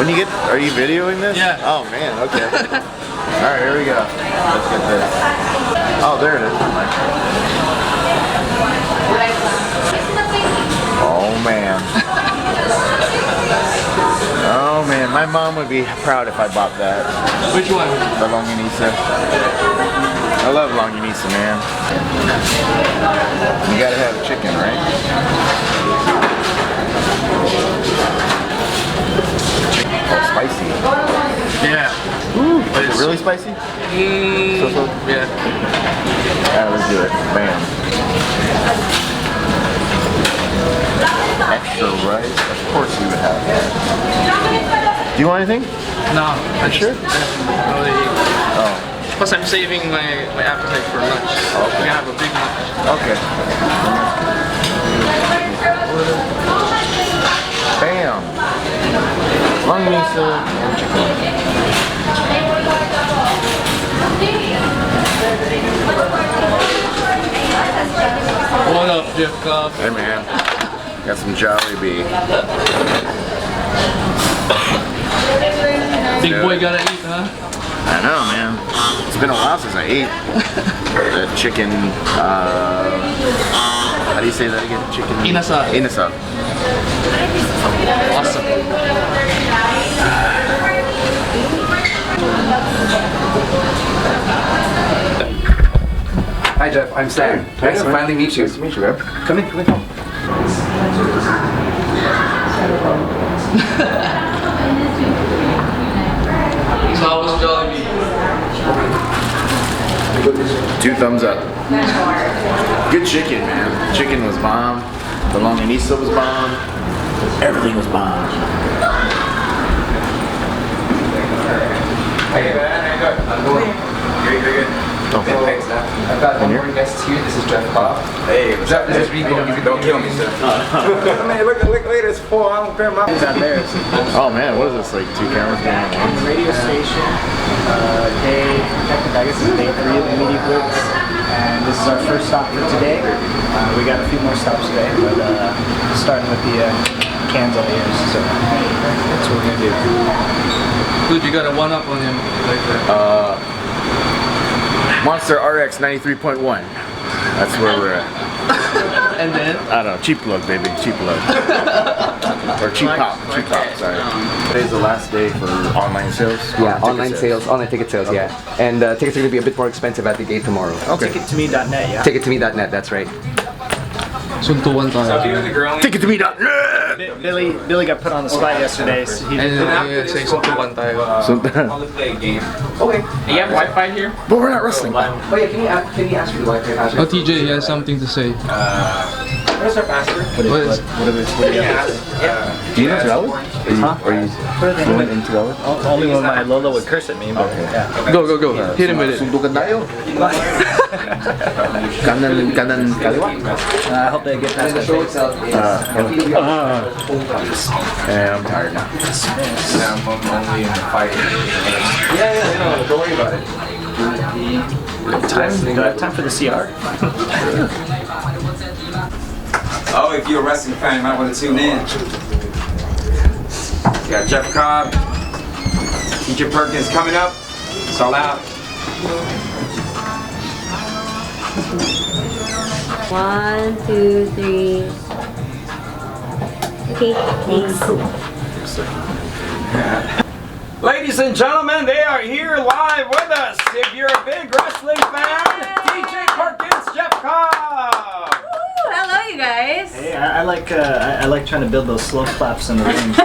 Can you get? Are you videoing this? Yeah. Oh man. Okay. All right, here we go. Let's get this. Oh, there it is. Oh man. Oh man, my mom would be proud if I bought that. Which one? The Longganisa. I love Longganisa, man. You gotta have chicken, right? Oh, spicy. Yeah. Ooh, is it really spicy? So. Yeah. Alright, let's do it. Bam. Extra rice? Of course you would have that. Do you want anything? No. You sure? Oh. Plus I'm saving my appetite for lunch. Okay. We have a big lunch. Okay. Bam! Longganisa and chicken. What up, Jeff Cobb? Hey man, got some Jollibee. Big boy gotta eat, huh? I know, man. It's been a while since I ate the chicken. How do you say that again? Chicken. Inasal. Inasal. Awesome. Hi Jeff, I'm Sam. Nice to finally meet you. Nice to meet you, man. Come in, come in. So how was Jollibee? 2 thumbs up. Good chicken, man. Chicken was bomb. The Longganisa was bomb. Everything was bomb. Hey man, how you doing? I'm going. You're good. Oh. Thanks, man. I've got one more guest here. This is Jeff Cobb. Hey, Jeff, this is Rico. don't kill me, sir. Man, look at this fool. I don't care my out there. Oh man, what is this, like 2 cameras going on at once? Radio station, technically I guess it's day 3 of the Media Blitz, and this is our first stop for today. We got a few more stops today, but starting with the cans on the ears, so that's what we're gonna do. Dude, you got a one up on him like that. Monster RX 93.1. That's where we're at. And then? I don't know, cheap plug, baby, cheap plug. Or cheap pop, sorry. Today's the last day for online sales. Yeah, online sales, online ticket sales, yeah. And tickets are going to be a bit more expensive at the gate tomorrow. Okay. Tickettome.net, yeah. Tickettome.net, that's right. Suntuan tayo. Ticketme.net! Billy got put on the spot yesterday. So he And say suntuan tayo. So, play a game. Okay. You have Wi-Fi here? but we're not wrestling. Oh yeah, can you ask for the Wi-Fi password? Oh, TJ, he has something to say. What's our password? What do you have? Do you know Tagalog? Are you fluent in Tagalog? only when my Lola would curse at me, but yeah. Go. Hit him with it. Sundukan tayo. Kanan kaliwa. I hope they get past that face. And I'm tired now. I'm only in the fight. Yeah, no, don't worry about it. Do I have time for the CR? Oh, if you're a wrestling fan, you might want to tune in. You got Jeff Cobb, TJ Perkins coming up. It's all out. 1, 2, 3. Okay, thanks. Ladies and gentlemen, they are here live with us. If you're a big wrestling fan, TJ Perkins, Jeff Cobb. Hello, you guys. Hey, I like trying to build those slow claps in the ring.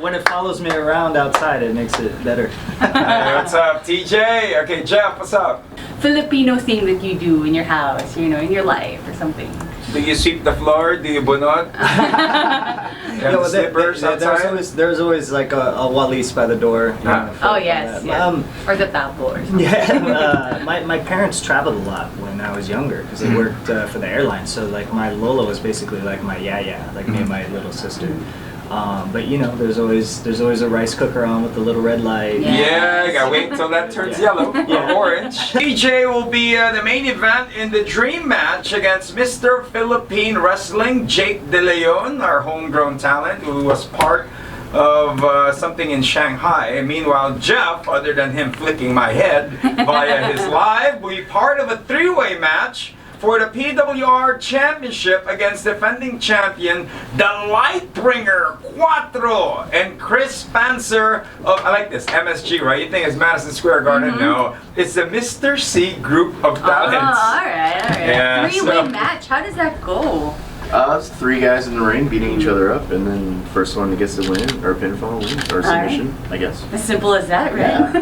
When it follows me around outside, it makes it better. Hey, what's up, TJ? Okay, Jeff, what's up? Filipino thing that you do in your house, you know, in your life or something. Do you sweep the floor? Do you bunot? Yeah, the slippers outside? There's always like a walis by the door. You know, Oh yes, yeah. Or the tapo or something. Yeah, my parents traveled a lot when I was younger because they worked for the airline. So like my Lola was basically like my yaya, like me and my little sister. But you know, there's always a rice cooker on with the little red light. Yeah, you gotta wait until that turns yellow or orange. TJ will be the main event in the dream match against Mr. Philippine Wrestling, Jake De Leon, our homegrown talent, who was part of something in Shanghai. Meanwhile, Jeff, other than him flicking my head via his live, will be part of a three-way match for the PWR Championship against defending champion, the Lightbringer Cuatro, and Chris Spencer of, I like this, MSG, right? You think it's Madison Square Garden? No, it's the Mr. C group of talents. Oh, alright. Yeah, Three-way so- match, how does that go? It's three guys in the ring beating each other up, and then first one that gets the win, or pinfall wins, or submission, I guess. As simple as that, right?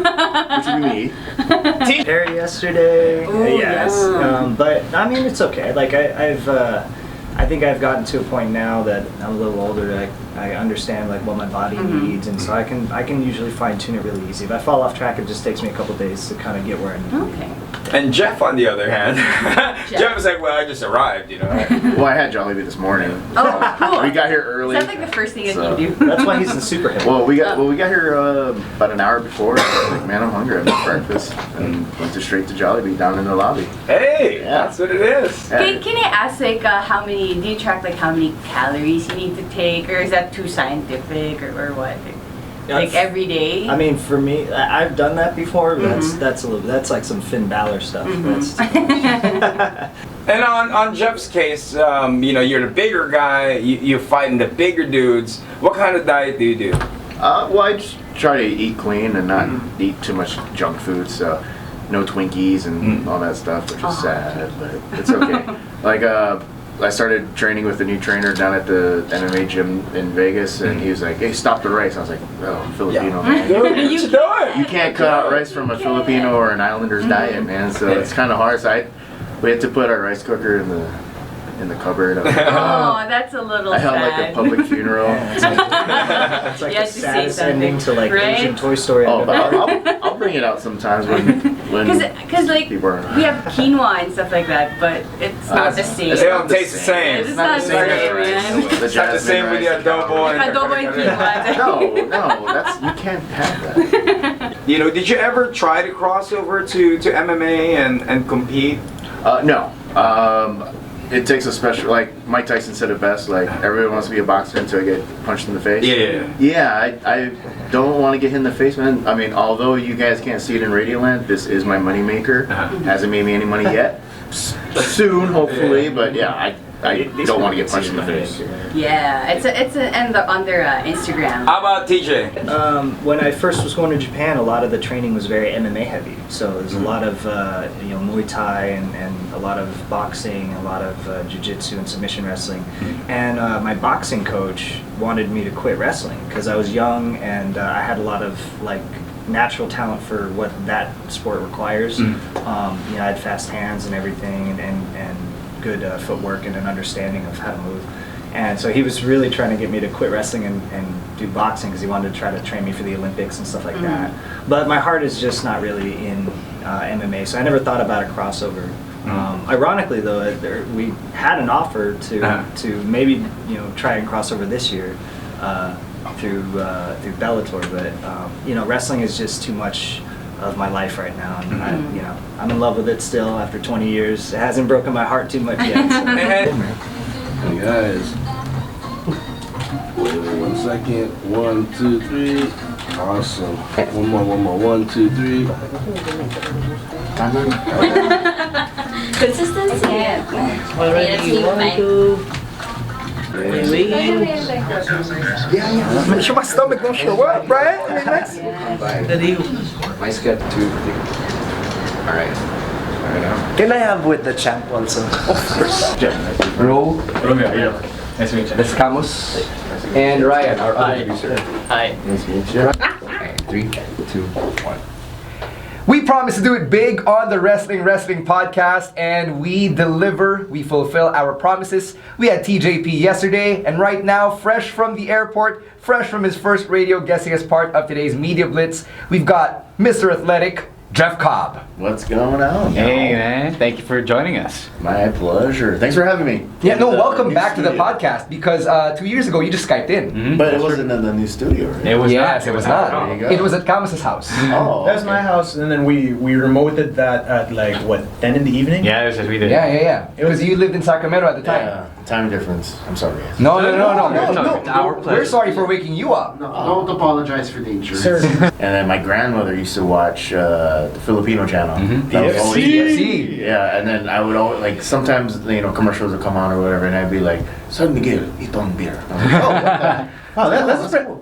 Which would be me. Hair yesterday. Ooh, Yes. yeah. But I mean, it's okay. Like I think I've gotten to a point now that I'm a little older. Like I understand like what my body needs, and so I can usually fine tune it really easy. If I fall off track, it just takes me a couple days to kind of get where I need to be. Okay. And Jeff, on the other hand, Jeff was like, well, I just arrived, you know. Well, I had Jollibee this morning. Oh, cool. We got here early. Sounds like the first thing that So- you do. That's why he's the super hip. Well, we got here about an hour before. I was like, man, I'm hungry. I made breakfast and went straight to Jollibee down in the lobby. Hey, Yeah. that's what it is. Can I ask like how many, do you track like how many calories you need to take, or is that too scientific, or what? Like every day? I mean, for me, I've done that before. But that's like some Finn Balor stuff. That's And on Jeff's case, you know, you're the bigger guy, you're fighting the bigger dudes. What kind of diet do you do? Well, I just try to eat clean and not eat too much junk food, so no Twinkies and all that stuff, which is sad, but it's okay. Like, I started training with a new trainer down at the MMA gym in Vegas, and he was like, hey, stop the rice. I was like, oh, I'm Filipino, man. You should do it. You can't cut out rice from a Filipino or an Islander's diet, man, so it's kind of hard. So we had to put our rice cooker in the cupboard. Oh, that's a little I held sad. like a public funeral. it's like You the had to say saddest something, ending to like right? Asian Toy Story. Oh, I've but ever- I'll bring it out sometimes when Because like people are. we have quinoa and stuff like that, but it's not the same. They don't taste the same. It's not the same, man. The It's not the same with the adobo and Adobo and quinoa. No, you can't have that. You know, did you ever try to cross over to MMA and compete? No. It takes a special, like Mike Tyson said it best, like everyone wants to be a boxer until I get punched in the face. Yeah, I don't want to get hit in the face, man. I mean, although you guys can't see it in Radioland, this is my moneymaker. Hasn't made me any money yet. Soon, hopefully, but yeah, I don't want to get punched in the face. Yeah, on their Instagram. How about TJ? When I first was going to Japan, a lot of the training was very MMA heavy. So there's a lot of Muay Thai and a lot of boxing, a lot of jiu-jitsu and submission wrestling. And my boxing coach wanted me to quit wrestling because I was young and I had a lot of like natural talent for what that sport requires. I had fast hands and everything, and good footwork and an understanding of how to move. And so he was really trying to get me to quit wrestling and do boxing because he wanted to try to train me for the Olympics and stuff like that. But my heart is just not really in MMA, so I never thought about a crossover. Ironically, though, we had an offer to maybe try and cross over this year through Bellator, but wrestling is just too much of my life right now, and I'm in love with it still after 20 years. It hasn't broken my heart too much yet. So. Hey guys. Wait 1 second. 1, 2, 3. Awesome. One more. 1, 2, 3. Consistency. Make sure my stomach don't show up, right? I mean, that's... Nice get to Alright. Can I have with the champ also? Ro, Nice to meet you. Descamos, and Ryan, our other producer. Hi. Nice to meet you. Okay, 3, 2, 1. We promise to do it big on the Wrestling Podcast, and we deliver, we fulfill our promises. We had TJP yesterday, and right now, fresh from the airport, fresh from his first radio guesting as part of today's Media Blitz, we've got Mr. Athletic, Jeff Cobb. What's going on? Hey man, thank you for joining us. My pleasure. Thanks for having me. Yeah, no, welcome New back to the studio. podcast, because 2 years ago, you just Skyped in. But it wasn't in the new studio, right? It was Yes, not. it was There not. you go. It was at Camus's house. Oh, That was my house, and then we remoted that at like what 10 in the evening. Yeah, that's what we did. Yeah. Because you lived in Sacramento at the time. Yeah. Time difference. I'm sorry, guys. No. We're sorry for waking you up. No, don't apologize for the insurance. And then my grandmother used to watch the Filipino channel. That was always- PFC. Yeah, and then I would always, like, sometimes, commercials would come on or whatever, and I'd be like, San Miguel, itong beer. I'm like, oh, what the? Wow,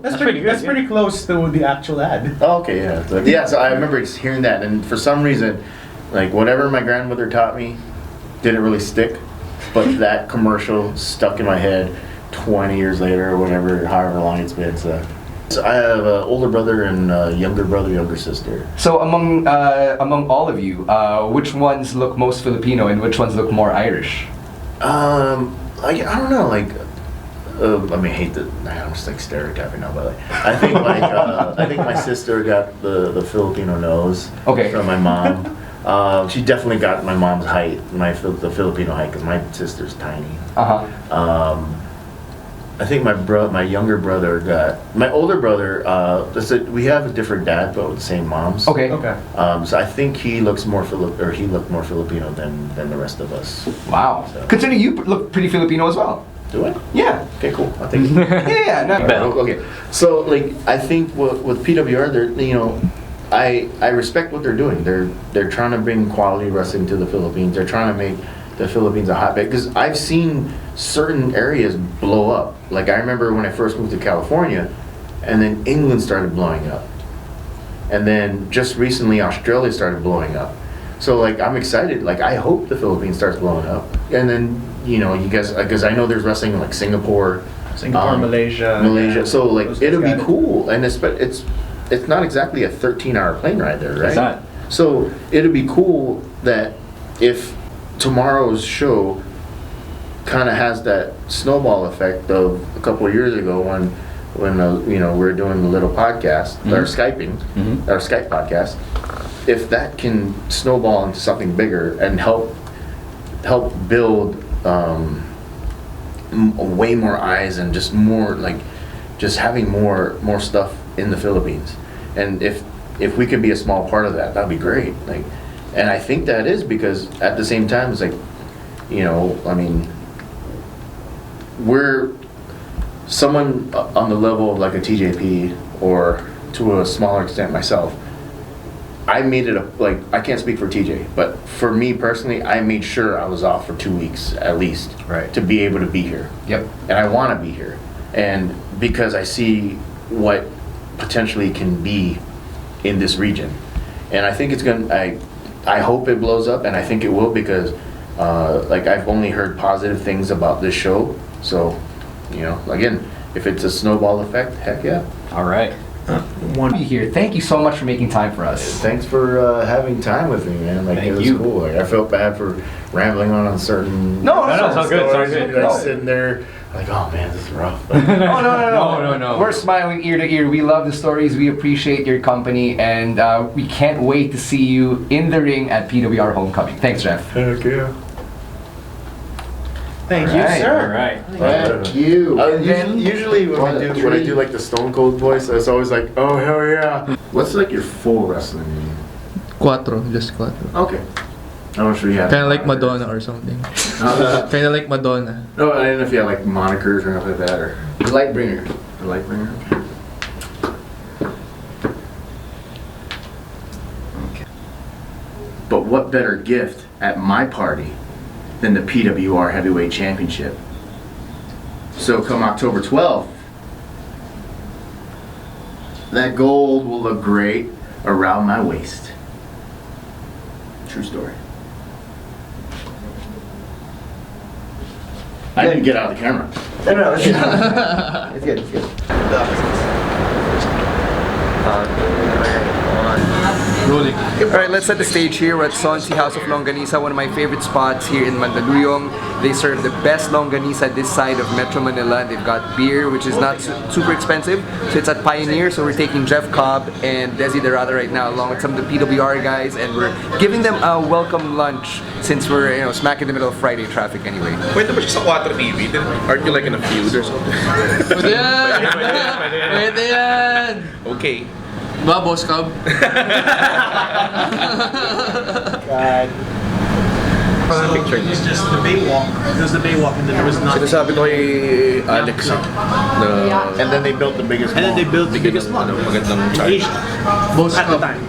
that's pretty close to the actual ad. Oh, okay, yeah. So I remember just hearing that, and for some reason, like, whatever my grandmother taught me didn't really stick, but that commercial stuck in my head 20 years later or whatever, however long it's been. So I have an older brother and a younger sister. So among all of you, which ones look most Filipino and which ones look more Irish? I don't know, like, I mean, I hate that. I'm just like stereotyping now, but like, I think I think my sister got the Filipino nose. Okay. From my mom. She definitely got my mom's height, the Filipino height, because my sister's tiny. I think my younger brother my older brother. We have a different dad, but with the same moms. Okay. So I think he looked more Filipino than the rest of us. Wow. So. Considering you look pretty Filipino as well. Do I? Yeah. Okay, cool. I'll take it. Yeah. No. Okay. So, like, I think with PWR, I respect what they're doing. They're trying to bring quality wrestling to the Philippines. They're trying to make the Philippines a hotbed, because I've seen certain areas blow up. Like, I remember when I first moved to California, and then England started blowing up, and then just recently Australia started blowing up. So, like, I'm excited. Like, I hope the Philippines starts blowing up, and then you guys, because I know there's wrestling in, like, Singapore, Malaysia. So, like, it'll be cool, and it's not exactly a 13-hour plane ride there, right? It's not. So it'll be cool that if tomorrow's show kind of has that snowball effect of a couple of years ago when we're doing the little podcast, our Skype podcast. If that can snowball into something bigger and help build way more eyes and just more, like, just having more stuff in the Philippines, and if we could be a small part of that, that'd be great. Like, and I think that is, because at the same time, it's like, I mean, we're someone on the level of like a TJP, or to a smaller extent myself. I made it I can't speak for TJ, but for me personally, I made sure I was off for 2 weeks at least, right, to be able to be here. Yep. And I want to be here, and because I see what potentially can be in this region, and I think it's gonna. I hope it blows up, and I think it will, because I've only heard positive things about this show. So, again, if it's a snowball effect, heck yeah. All right. Here. Thank you so much for making time for us. Thanks for having time with me, man. Like, it was cool. Like, I felt bad for rambling on certain. No, sounds good. Sounds good. Sitting there, like, oh man, this is rough. No. We're smiling ear to ear. We love the stories. We appreciate your company, and we can't wait to see you in the ring at PWR Homecoming. Thanks, Jeff. Heck yeah. Thank you, sir. All right. Thank you. Usually when I do like the Stone Cold voice, it's always like, oh hell yeah. What's like your full wrestling name? Cuatro, just cuatro. Okay. I'm not sure you have. Kind of like Madonna or something. Kind of like Madonna. No, I didn't know if you had like monikers or anything like that, or the Lightbringer. The Lightbringer. Okay. But what better gift at my party than the PWR Heavyweight Championship? So come October 12th, that gold will look great around my waist. True story. I didn't get out of the camera. No, it's good. It's good. Rolling. Alright, let's set the stage here. We're at Sonsi House of Longganisa, one of my favorite spots here in Mandaluyong. They serve the best longganisa this side of Metro Manila. They've got beer, which is not super expensive. So it's at Pioneer. So we're taking Jeff Cobb and Desi Dorada right now, along with some of the PWR guys, and we're giving them a welcome lunch since we're smack in the middle of Friday traffic anyway. Wait, ba siya sa 4 TV? Aren't you like in a feud or something? Pwede yan! Pwede yan! Okay. Ba, Boss Cobb? God. Picture. It was just the Baywalk. It was the Baywalk and then there was nothing. Sinasabi ko kay Alex na And then they built the biggest And then they mall. built the biggest one. magandang In charge. Asia. Boss At the Cobb. time.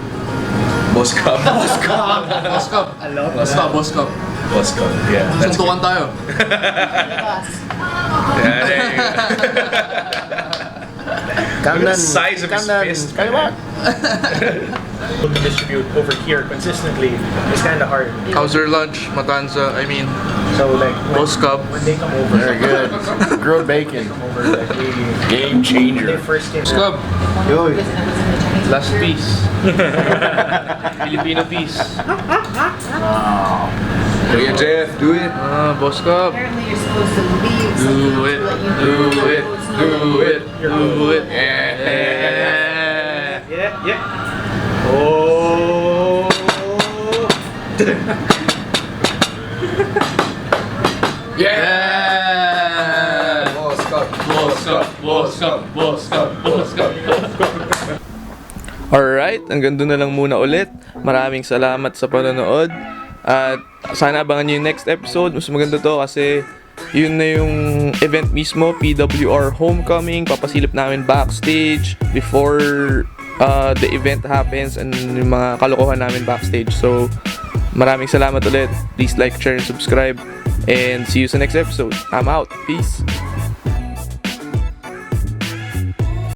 Boss Cobb. Boss Cobb. I love Basta, Boss Cobb. Boss Cobb. Yeah. That's Suntukan tayo. Yeah, there you go. Look at the size of his fist. Kaliwa. To distribute over here consistently is kind of hard. How's your lunch, Matanza? I mean, So like Boss Cobb. when they come over, Very good. Grilled bacon. come over like Game when they changer. first came. Boss Cobb. Yo, Last piece. Filipino piece. Kuya Jeff, do it. Boss Cobb. Apparently you're supposed to leave Do something it. to let you Do it. Do it. Do it. Yeah, yeah. Oh. Yeah! Boss Cobb. Boss Cup, Boss Cup, Boss Cup, Boss Cup. Alright, hanggang doon na lang muna ulit. Maraming salamat sa panonood. At sana abangan nyo yung next episode. Mas maganda to kasi yun na yung event mismo, PWR Homecoming. Papasilip namin backstage before the event happens and yung mga kalokohan namin backstage. So, maraming salamat ulit. Please like, share, and subscribe. And see you sa next episode. I'm out. Peace.